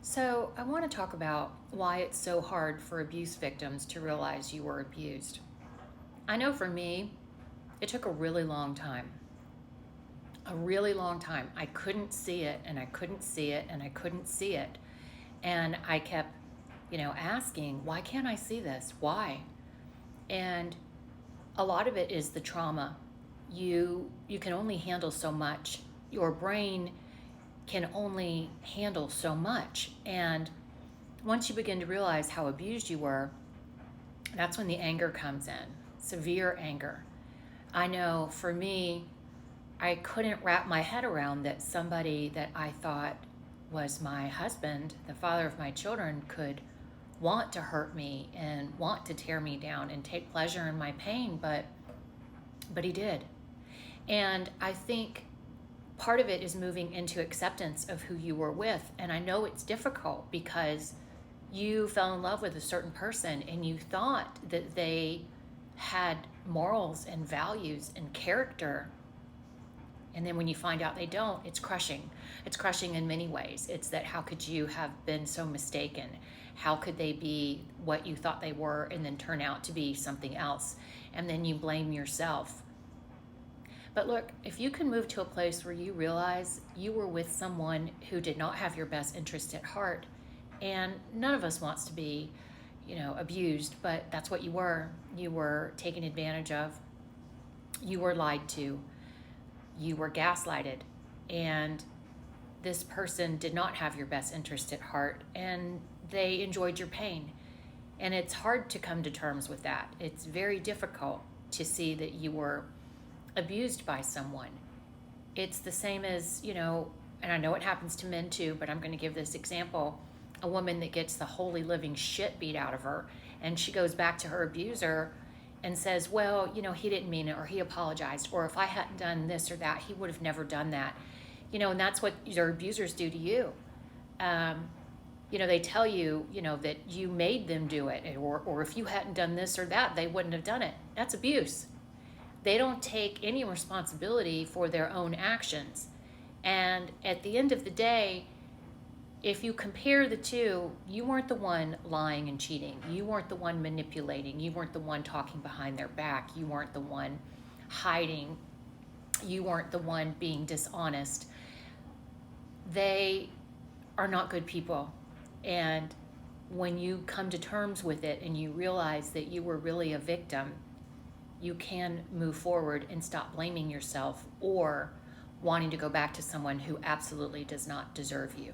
So, I want to talk about why it's so hard for abuse victims to realize you were abused. I know for me, it took a really long time. A really long time. I couldn't see it and I couldn't see it and I couldn't see it. And I kept, asking, why can't I see this? Why? And a lot of it is the trauma. You can only handle so much. Your brain can only handle so much. And once you begin to realize how abused you were, that's when the anger comes in, severe anger. I know for me, I couldn't wrap my head around that somebody that I thought was my husband, the father of my children, could want to hurt me and want to tear me down and take pleasure in my pain, but he did. And I think part of it is moving into acceptance of who you were with. And I know it's difficult because you fell in love with a certain person and you thought that they had morals and values and character. And then when you find out they don't, it's crushing. It's crushing in many ways. It's that how could you have been so mistaken? How could they be what you thought they were and then turn out to be something else? And then you blame yourself. But look, if you can move to a place where you realize you were with someone who did not have your best interest at heart, and none of us wants to be, abused, but that's what you were. You were taken advantage of. You were lied to. You were gaslighted. And this person did not have your best interest at heart, and they enjoyed your pain. And it's hard to come to terms with that. It's very difficult to see that you were abused by someone. It's the same as, and I know it happens to men too, but I'm going to give this example. A woman that gets the holy living shit beat out of her, and she goes back to her abuser and says, well, he didn't mean it, or he apologized, or if I hadn't done this or that, he would have never done that. And that's what your abusers do to you. They tell you, that you made them do it, or if you hadn't done this or that, they wouldn't have done it. That's abuse. They don't take any responsibility for their own actions. And at the end of the day, if you compare the two, you weren't the one lying and cheating. You weren't the one manipulating. You weren't the one talking behind their back. You weren't the one hiding. You weren't the one being dishonest. They are not good people. And when you come to terms with it and you realize that you were really a victim, you can move forward and stop blaming yourself or wanting to go back to someone who absolutely does not deserve you.